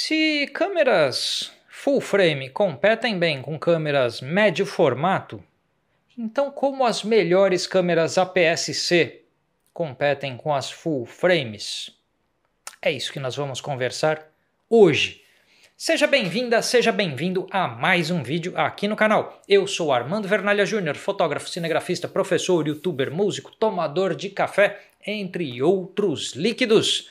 Se câmeras full frame competem bem com câmeras médio formato, então como as melhores câmeras APS-C competem com as full frames? É isso que nós vamos conversar hoje. Seja bem-vinda, seja bem-vindo a mais um vídeo aqui no canal. Eu sou Armando Vernalha Júnior, fotógrafo, cinegrafista, professor, youtuber, músico, tomador de café, entre outros líquidos.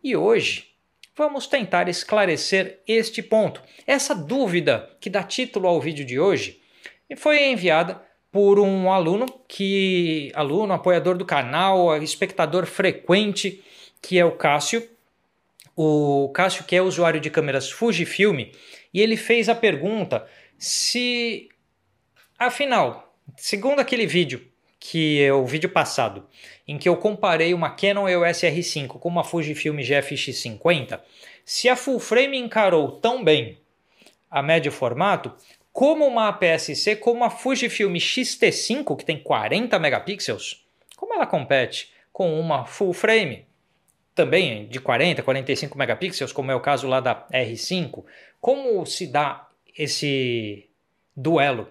E hoje vamos tentar esclarecer este ponto. Essa dúvida que dá título ao vídeo de hoje foi enviada por um aluno, apoiador do canal, espectador frequente, que é o Cássio. O Cássio, que é usuário de câmeras Fujifilm, e ele fez a pergunta se, afinal, segundo aquele vídeo, que é o vídeo passado, em que eu comparei uma Canon EOS R5 com uma Fujifilm GFX50, se a full frame encarou tão bem a médio formato, como uma APS-C, como a Fujifilm X-T5, que tem 40 megapixels, como ela compete com uma full frame também de 40, 45 megapixels, como é o caso lá da R5, como se dá esse duelo?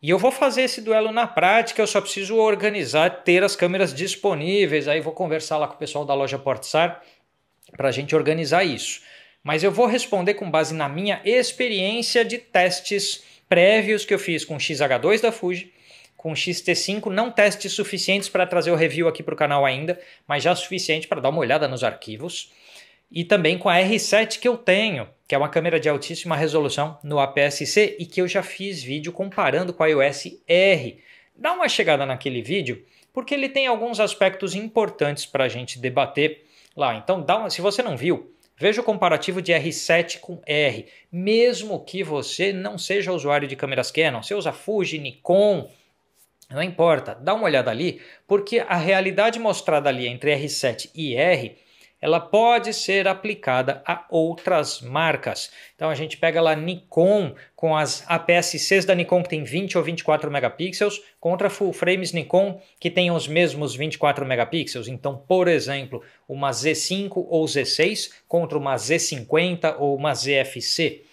E eu vou fazer esse duelo na prática, eu só preciso organizar, ter as câmeras disponíveis, aí vou conversar lá com o pessoal da loja Portsar para a gente organizar isso. Mas eu vou responder com base na minha experiência de testes prévios que eu fiz com o XH2 da Fuji, com o X-T5, não testes suficientes para trazer o review aqui para o canal ainda, mas já suficiente para dar uma olhada nos arquivos. E também com a R7 que eu tenho, que é uma câmera de altíssima resolução no APS-C e que eu já fiz vídeo comparando com a EOS R. Dá uma chegada naquele vídeo, porque ele tem alguns aspectos importantes para a gente debater lá. Então, se você não viu, veja o comparativo de R7 com R. Mesmo que você não seja usuário de câmeras Canon, você usa Fuji, Nikon, não importa, dá uma olhada ali, porque a realidade mostrada ali entre R7 e R, ela pode ser aplicada a outras marcas. Então a gente pega lá Nikon com as APS-Cs da Nikon que tem 20 ou 24 megapixels contra full frames Nikon que tem os mesmos 24 megapixels. Então, por exemplo, uma Z5 ou Z6 contra uma Z50 ou uma ZFC.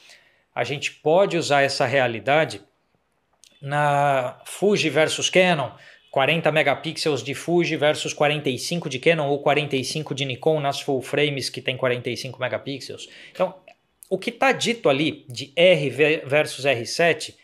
A gente pode usar essa realidade na Fuji versus Canon, 40 megapixels de Fuji versus 45 de Canon ou 45 de Nikon nas full frames que tem 45 megapixels. Então, o que está dito ali de R versus R7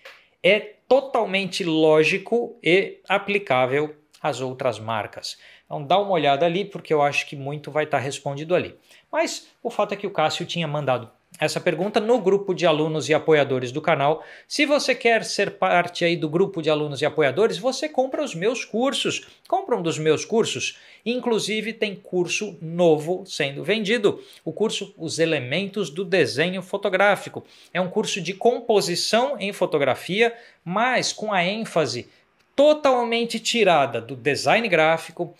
é totalmente lógico e aplicável às outras marcas. Então, dá uma olhada ali porque eu acho que muito vai estar respondido ali. Mas o fato é que o Cássio tinha mandado essa pergunta no grupo de alunos e apoiadores do canal. Se você quer ser parte aí do grupo de alunos e apoiadores, você compra os meus cursos. Compra um dos meus cursos. Inclusive tem curso novo sendo vendido. O curso Os Elementos do Desenho Fotográfico. É um curso de composição em fotografia, mas com a ênfase totalmente tirada do design gráfico,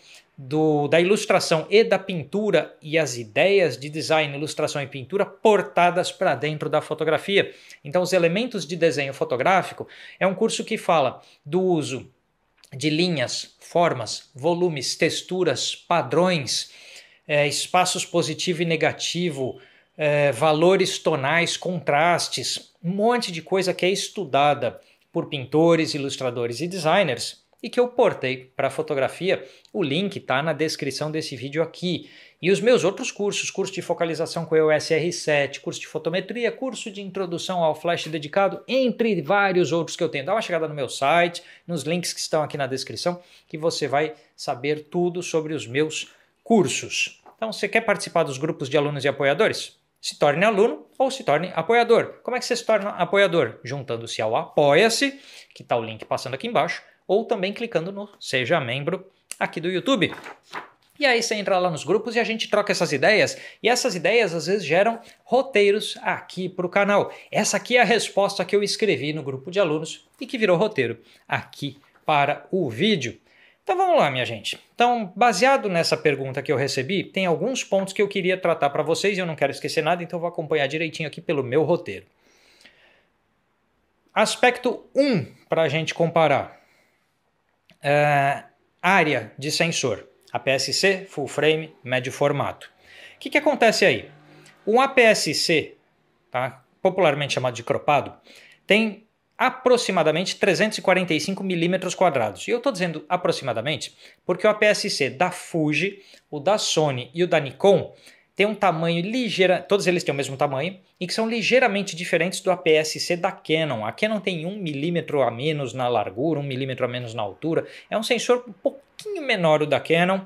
da ilustração e da pintura e as ideias de design, ilustração e pintura portadas para dentro da fotografia. Então, os elementos de desenho fotográfico é um curso que fala do uso de linhas, formas, volumes, texturas, padrões, espaços positivo e negativo, valores tonais, contrastes, um monte de coisa que é estudada por pintores, ilustradores e designers e que eu portei para a fotografia. O link está na descrição desse vídeo aqui. E os meus outros cursos, curso de focalização com EOS R7, curso de fotometria, curso de introdução ao flash dedicado, entre vários outros que eu tenho. Dá uma chegada no meu site, nos links que estão aqui na descrição, que você vai saber tudo sobre os meus cursos. Então, você quer participar dos grupos de alunos e apoiadores? Se torne aluno ou se torne apoiador. Como é que você se torna apoiador? Juntando-se ao Apoia-se, que está o link passando aqui embaixo, ou também clicando no Seja Membro aqui do YouTube. E aí você entra lá nos grupos e a gente troca essas ideias, e essas ideias às vezes geram roteiros aqui para o canal. Essa aqui é a resposta que eu escrevi no grupo de alunos e que virou roteiro aqui para o vídeo. Então vamos lá, minha gente. Então, baseado nessa pergunta que eu recebi, tem alguns pontos que eu queria tratar para vocês e eu não quero esquecer nada, então eu vou acompanhar direitinho aqui pelo meu roteiro. Aspecto 1 para a gente comparar. Área de sensor, APS-C, full frame, médio formato. O que acontece aí? Um APS-C, tá? Popularmente chamado de cropado, tem aproximadamente 345 milímetros quadrados. E eu estou dizendo aproximadamente porque o APS-C da Fuji, o da Sony e o da Nikon tem um tamanho ligeiro, todos eles têm o mesmo tamanho e que são ligeiramente diferentes do APS-C da Canon. A Canon tem 1 milímetro a menos na largura, 1 milímetro a menos na altura. É um sensor um pouquinho menor o da Canon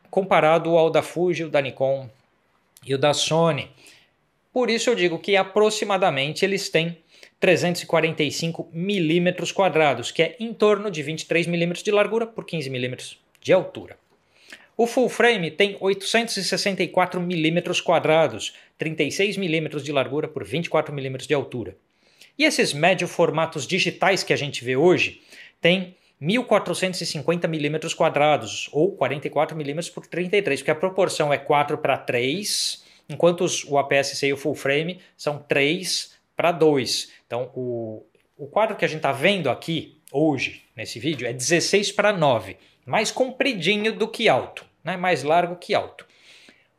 comparado ao da Fuji, o da Nikon e o da Sony. Por isso eu digo que aproximadamente eles têm 345 milímetros quadrados, que é em torno de 23 milímetros de largura por 15 milímetros de altura. O full frame tem 864 milímetros quadrados, 36 milímetros de largura por 24 milímetros de altura. E esses médio formatos digitais que a gente vê hoje têm 1.450 milímetros quadrados, ou 44 milímetros por 33, porque a proporção é 4:3, enquanto o APS-C e o full frame são 3:2. Então, o quadro que a gente está vendo aqui hoje, nesse vídeo, é 16:9, mais compridinho do que alto, né? Mais largo que alto.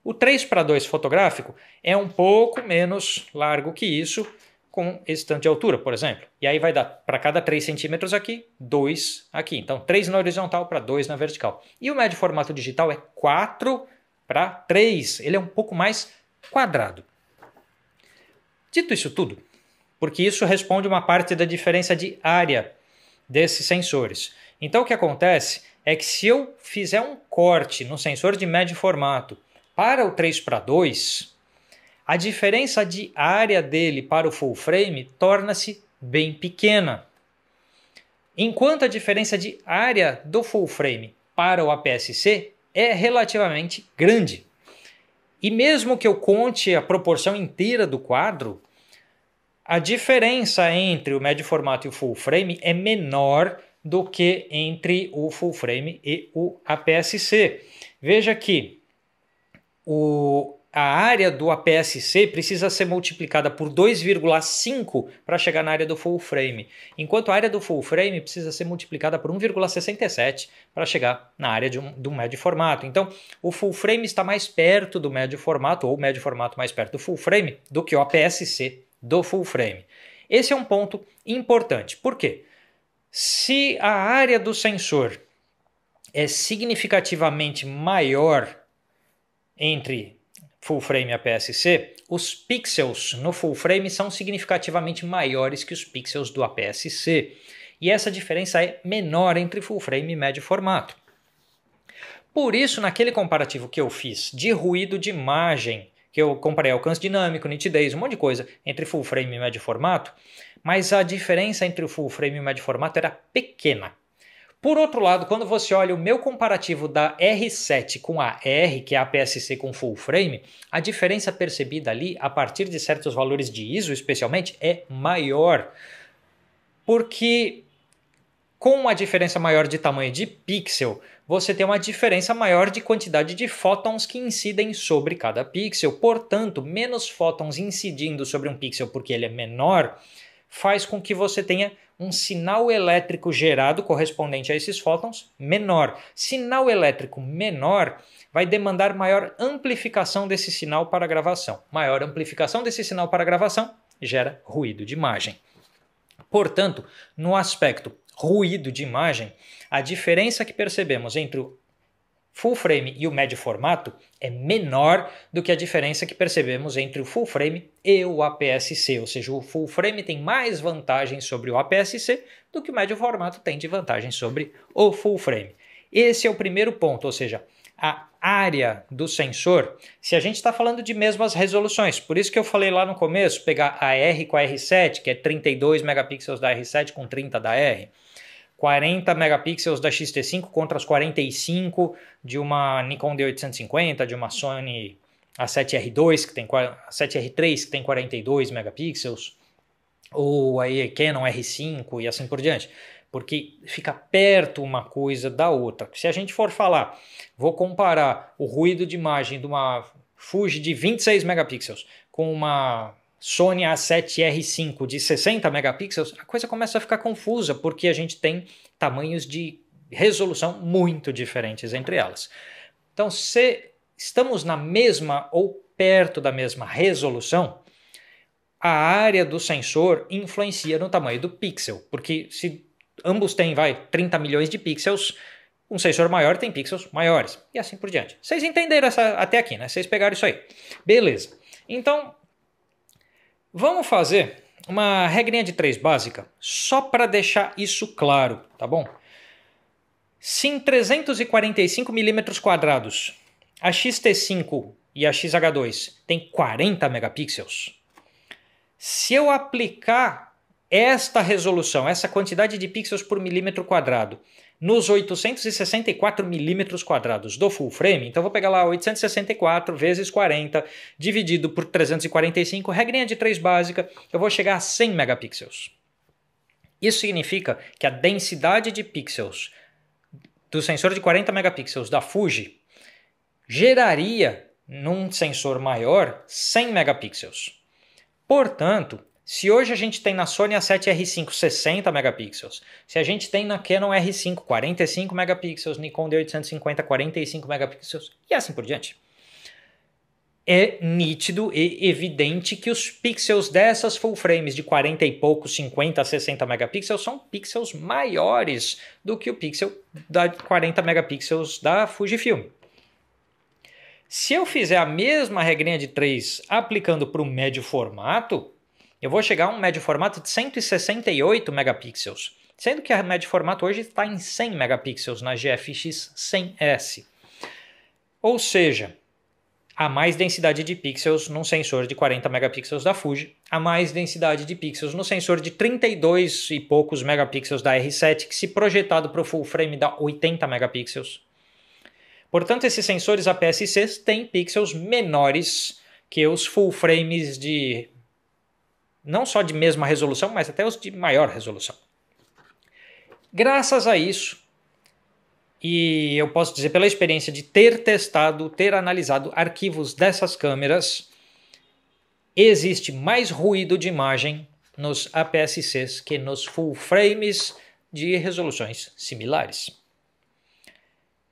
O 3:2 fotográfico é um pouco menos largo que isso, com esse tanto de altura, por exemplo. E aí vai dar para cada 3 centímetros aqui, 2 aqui. Então, 3 na horizontal para 2 na vertical. E o médio formato digital é 4:3. Ele é um pouco mais quadrado. Dito isso tudo, porque isso responde uma parte da diferença de área desses sensores. Então, o que acontece é que se eu fizer um corte no sensor de médio formato para o 3:2, a diferença de área dele para o full frame torna-se bem pequena. Enquanto a diferença de área do full frame para o APS-C é relativamente grande. E mesmo que eu conte a proporção inteira do quadro, a diferença entre o médio formato e o full frame é menor do que entre o full frame e o APS-C. Veja que a área do APS-C precisa ser multiplicada por 2,5 para chegar na área do full frame, enquanto a área do full frame precisa ser multiplicada por 1,67 para chegar na área do médio formato. Então, o full frame está mais perto do médio formato, ou o médio formato mais perto do full frame, do que o APS-C do full frame. Esse é um ponto importante. Por quê? Se a área do sensor é significativamente maior entre full frame e APS-C, os pixels no full frame são significativamente maiores que os pixels do APS-C. E essa diferença é menor entre full frame e médio formato. Por isso, naquele comparativo que eu fiz de ruído de imagem, que eu comparei alcance dinâmico, nitidez, um monte de coisa entre full frame e médio formato, mas a diferença entre o full frame e o médio formato era pequena. Por outro lado, quando você olha o meu comparativo da R7 com a R, que é a APS-C com full frame, a diferença percebida ali, a partir de certos valores de ISO especialmente, é maior. Porque com a diferença maior de tamanho de pixel, você tem uma diferença maior de quantidade de fótons que incidem sobre cada pixel. Portanto, menos fótons incidindo sobre um pixel porque ele é menor, faz com que você tenha um sinal elétrico gerado correspondente a esses fótons menor. Sinal elétrico menor vai demandar maior amplificação desse sinal para a gravação. Maior amplificação desse sinal para a gravação gera ruído de imagem. Portanto, no aspecto ruído de imagem, a diferença que percebemos entre o full frame e o médio formato é menor do que a diferença que percebemos entre o full frame e o APS-C, ou seja, o full frame tem mais vantagem sobre o APS-C do que o médio formato tem de vantagem sobre o full frame. Esse é o primeiro ponto, ou seja, a área do sensor, se a gente está falando de mesmas resoluções, por isso que eu falei lá no começo, pegar a R com a R7, que é 32 megapixels da R7 com 30 da R, 40 megapixels da X-T5 contra os 45 de uma Nikon D850, de uma Sony A7R2, A7R3 que tem 42 megapixels, ou aí Canon R5 e assim por diante, porque fica perto uma coisa da outra. Se a gente for falar, vou comparar o ruído de imagem de uma Fuji de 26 megapixels com uma Sony A7R5 de 60 megapixels, a coisa começa a ficar confusa, porque a gente tem tamanhos de resolução muito diferentes entre elas. Então, se estamos na mesma ou perto da mesma resolução, a área do sensor influencia no tamanho do pixel, porque se ambos têm 30 milhões de pixels, um sensor maior tem pixels maiores, e assim por diante. Vocês entenderam até aqui, né? Vocês pegaram isso aí. Beleza. Então, vamos fazer uma regrinha de 3 básica, só para deixar isso claro, tá bom? Se em 345 milímetros quadrados a XT5 e a XH2 tem 40 megapixels, se eu aplicar esta resolução, essa quantidade de pixels por milímetro quadrado, nos 864 milímetros quadrados do full frame, então vou pegar lá 864 vezes 40 dividido por 345, regrinha de 3 básica, eu vou chegar a 100 megapixels. Isso significa que a densidade de pixels do sensor de 40 megapixels da Fuji geraria, num sensor maior, 100 megapixels. Portanto, se hoje a gente tem na Sony A7R5 60 megapixels, se a gente tem na Canon R5 45 megapixels, Nikon D850 45 megapixels e assim por diante, é nítido e evidente que os pixels dessas full frames de 40 e poucos, 50 a 60 megapixels são pixels maiores do que o pixel da 40 megapixels da Fujifilm. Se eu fizer a mesma regrinha de 3 aplicando para o médio formato, eu vou chegar a um médio formato de 168 megapixels, sendo que a médio formato hoje está em 100 megapixels na GFX 100S. Ou seja, há mais densidade de pixels num sensor de 40 megapixels da Fuji, há mais densidade de pixels no sensor de 32 e poucos megapixels da R7, que se projetado para o full frame dá 80 megapixels. Portanto, esses sensores APS-C têm pixels menores que os full frames de não só de mesma resolução, mas até os de maior resolução. Graças a isso, e eu posso dizer pela experiência de ter testado, ter analisado arquivos dessas câmeras, existe mais ruído de imagem nos APS-Cs que nos full frames de resoluções similares.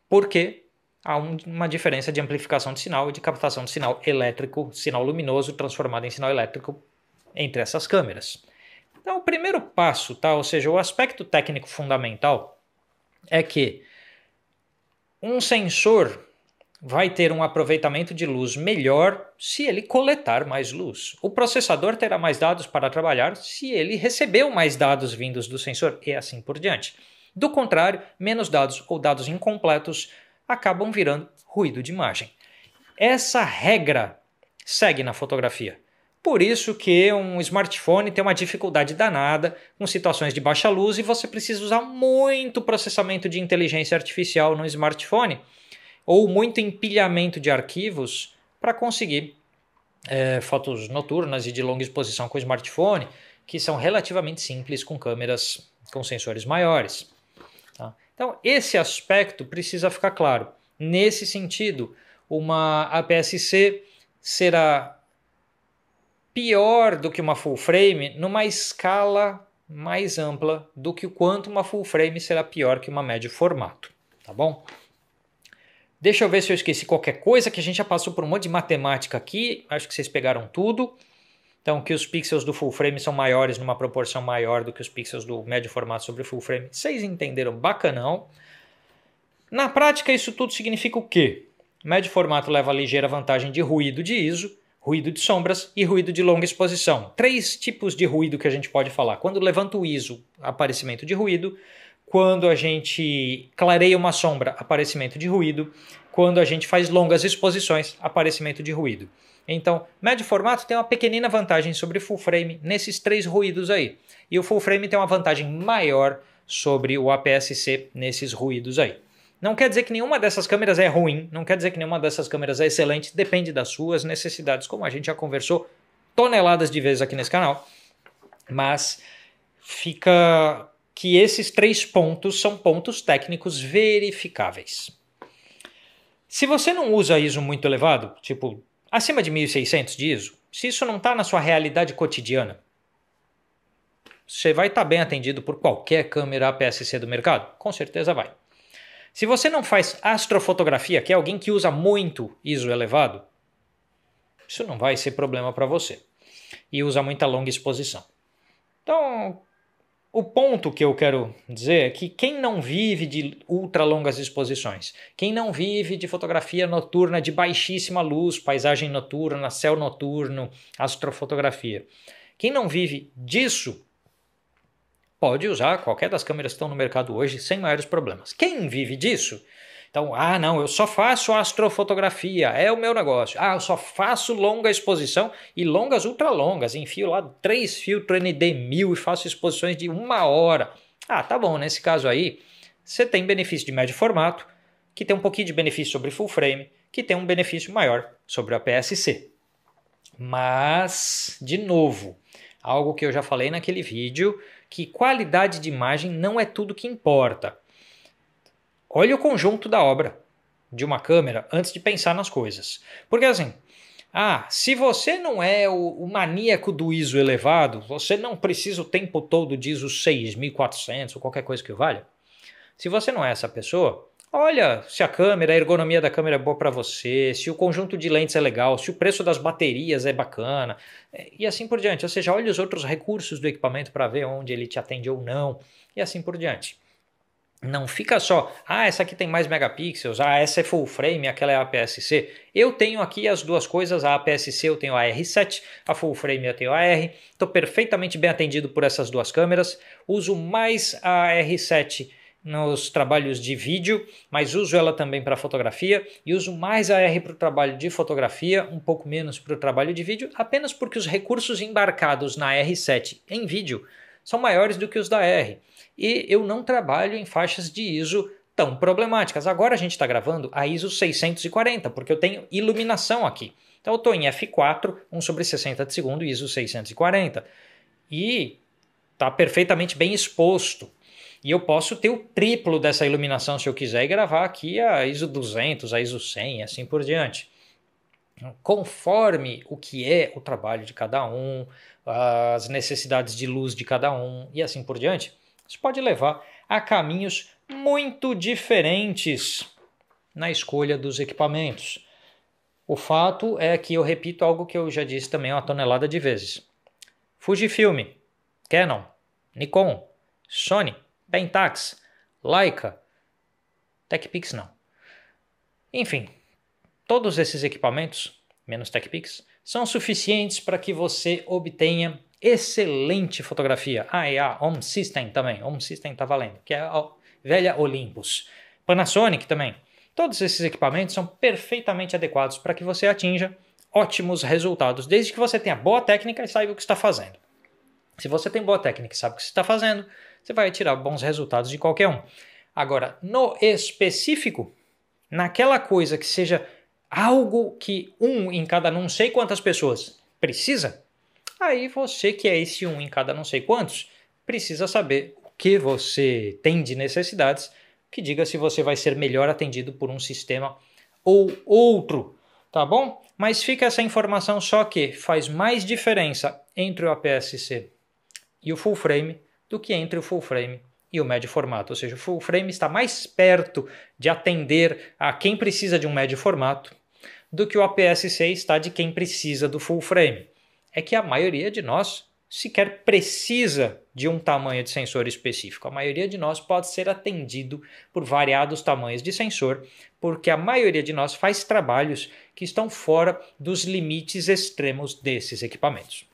Por quê? Há uma diferença de amplificação de sinal e de captação de sinal elétrico, sinal luminoso transformado em sinal elétrico entre essas câmeras. Então, o primeiro passo, tá? Ou seja, o aspecto técnico fundamental é que um sensor vai ter um aproveitamento de luz melhor se ele coletar mais luz. O processador terá mais dados para trabalhar se ele recebeu mais dados vindos do sensor e assim por diante. Do contrário, menos dados ou dados incompletos acabam virando ruído de imagem. Essa regra segue na fotografia. Por isso que um smartphone tem uma dificuldade danada com situações de baixa luz e você precisa usar muito processamento de inteligência artificial no smartphone ou muito empilhamento de arquivos para conseguir fotos noturnas e de longa exposição com o smartphone, que são relativamente simples com câmeras com sensores maiores. Tá? Então, esse aspecto precisa ficar claro. Nesse sentido, uma APS-C será pior do que uma full frame numa escala mais ampla do que o quanto uma full frame será pior que uma médio formato. Tá bom? Deixa eu ver se eu esqueci qualquer coisa, que a gente já passou por um monte de matemática aqui. Acho que vocês pegaram tudo. Então, que os pixels do full frame são maiores numa proporção maior do que os pixels do médio formato sobre o full frame. Vocês entenderam bacanão. Na prática, isso tudo significa o quê? O médio formato leva a ligeira vantagem de ruído de ISO, ruído de sombras e ruído de longa exposição. 3 tipos de ruído que a gente pode falar. Quando levanta o ISO, aparecimento de ruído. Quando a gente clareia uma sombra, aparecimento de ruído. Quando a gente faz longas exposições, aparecimento de ruído. Então, médio formato tem uma pequenina vantagem sobre full frame nesses 3 ruídos aí. E o full frame tem uma vantagem maior sobre o APS-C nesses ruídos aí. Não quer dizer que nenhuma dessas câmeras é ruim, não quer dizer que nenhuma dessas câmeras é excelente, depende das suas necessidades, como a gente já conversou toneladas de vezes aqui nesse canal. Mas fica que esses 3 pontos são pontos técnicos verificáveis. Se você não usa ISO muito elevado, tipo acima de 1600 de ISO, se isso não está na sua realidade cotidiana, você vai estar bem atendido por qualquer câmera APS-C do mercado? Com certeza vai. Se você não faz astrofotografia, que é alguém que usa muito ISO elevado, isso não vai ser problema para você. E usa muita longa exposição. Então, o ponto que eu quero dizer é que quem não vive de ultra longas exposições, quem não vive de fotografia noturna de baixíssima luz, paisagem noturna, céu noturno, astrofotografia, quem não vive disso, pode usar qualquer das câmeras que estão no mercado hoje sem maiores problemas. Quem vive disso? Então, não, eu só faço astrofotografia, é o meu negócio. Eu só faço longa exposição e longas ultra longas. Enfio lá 3 filtros ND1000 e faço exposições de 1 hora. Tá bom, nesse caso aí, você tem benefício de médio formato, que tem um pouquinho de benefício sobre full frame, que tem um benefício maior sobre a APS-C. Mas, de novo, algo que eu já falei naquele vídeo, que qualidade de imagem não é tudo que importa. Olhe o conjunto da obra de uma câmera antes de pensar nas coisas. Porque assim, se você não é o maníaco do ISO elevado, você não precisa o tempo todo de ISO 6400 ou qualquer coisa que valha. Se você não é essa pessoa, olha se a ergonomia da câmera é boa para você, se o conjunto de lentes é legal, se o preço das baterias é bacana e assim por diante. Ou seja, olhe os outros recursos do equipamento para ver onde ele te atende ou não e assim por diante. Não fica só, essa aqui tem mais megapixels, essa é full frame, aquela é a APS-C. Eu tenho aqui as duas coisas, a APS-C eu tenho a R7, a full frame eu tenho a R. Estou perfeitamente bem atendido por essas duas câmeras. Uso mais a R7 nos trabalhos de vídeo, mas uso ela também para fotografia e uso mais a R para o trabalho de fotografia, um pouco menos para o trabalho de vídeo, apenas porque os recursos embarcados na R7 em vídeo são maiores do que os da R. E eu não trabalho em faixas de ISO tão problemáticas. Agora a gente está gravando a ISO 640, porque eu tenho iluminação aqui. Então eu estou em f4, 1/60 de segundo, ISO 640. E está perfeitamente bem exposto. E eu posso ter o triplo dessa iluminação se eu quiser e gravar aqui a ISO 200, a ISO 100 e assim por diante. Conforme o que é o trabalho de cada um, as necessidades de luz de cada um e assim por diante, isso pode levar a caminhos muito diferentes na escolha dos equipamentos. O fato é que eu repito algo que eu já disse também uma tonelada de vezes. Fujifilm, Canon, Nikon, Sony, Pentax, Leica, TechPix não. Enfim, todos esses equipamentos, menos TechPix, são suficientes para que você obtenha excelente fotografia. E a Home System também. Home System está valendo, que é a velha Olympus. Panasonic também. Todos esses equipamentos são perfeitamente adequados para que você atinja ótimos resultados, desde que você tenha boa técnica e saiba o que está fazendo. Se você tem boa técnica e sabe o que você está fazendo, você vai tirar bons resultados de qualquer um. Agora, no específico, naquela coisa que seja algo que em cada não sei quantas pessoas precisa, aí você que é esse em cada não sei quantos, precisa saber o que você tem de necessidades, que diga se você vai ser melhor atendido por um sistema ou outro, tá bom? Mas fica essa informação só que faz mais diferença entre o APS-C e o full frame do que entre o full frame e o médio formato, ou seja, o full frame está mais perto de atender a quem precisa de um médio formato do que o APS-C está de quem precisa do full frame. É que a maioria de nós sequer precisa de um tamanho de sensor específico. A maioria de nós pode ser atendido por variados tamanhos de sensor, porque a maioria de nós faz trabalhos que estão fora dos limites extremos desses equipamentos.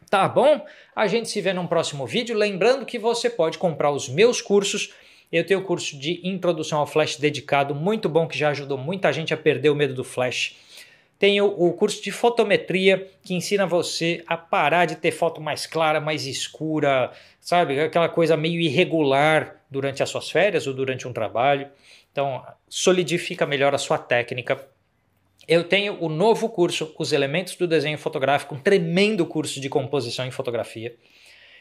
Tá bom? A gente se vê num próximo vídeo. Lembrando que você pode comprar os meus cursos. Eu tenho o curso de Introdução ao Flash dedicado, muito bom, que já ajudou muita gente a perder o medo do Flash. Tenho o curso de fotometria, que ensina você a parar de ter foto mais clara, mais escura, sabe? Aquela coisa meio irregular durante as suas férias ou durante um trabalho. Então, solidifica melhor a sua técnica. Eu tenho o novo curso, Os Elementos do Desenho Fotográfico, um tremendo curso de composição em fotografia.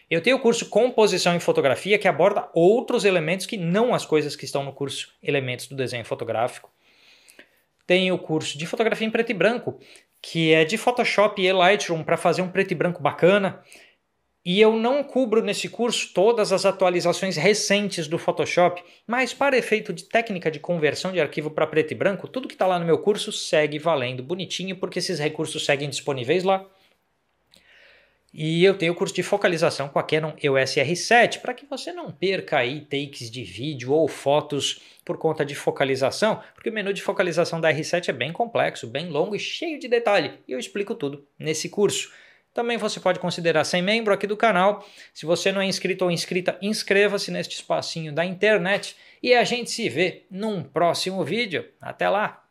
Eu tenho o curso Composição em Fotografia, que aborda outros elementos que não as coisas que estão no curso Elementos do Desenho Fotográfico. Tenho o curso de Fotografia em Preto e Branco, que é de Photoshop e Lightroom para fazer um preto e branco bacana. E eu não cubro nesse curso todas as atualizações recentes do Photoshop, mas para efeito de técnica de conversão de arquivo para preto e branco, tudo que está lá no meu curso segue valendo bonitinho, porque esses recursos seguem disponíveis lá. E eu tenho o curso de focalização com a Canon EOS R7, para que você não perca aí takes de vídeo ou fotos por conta de focalização, porque o menu de focalização da R7 é bem complexo, bem longo e cheio de detalhe, e eu explico tudo nesse curso. Também você pode considerar ser membro aqui do canal. Se você não é inscrito ou inscrita, inscreva-se neste espacinho da internet e a gente se vê num próximo vídeo. Até lá!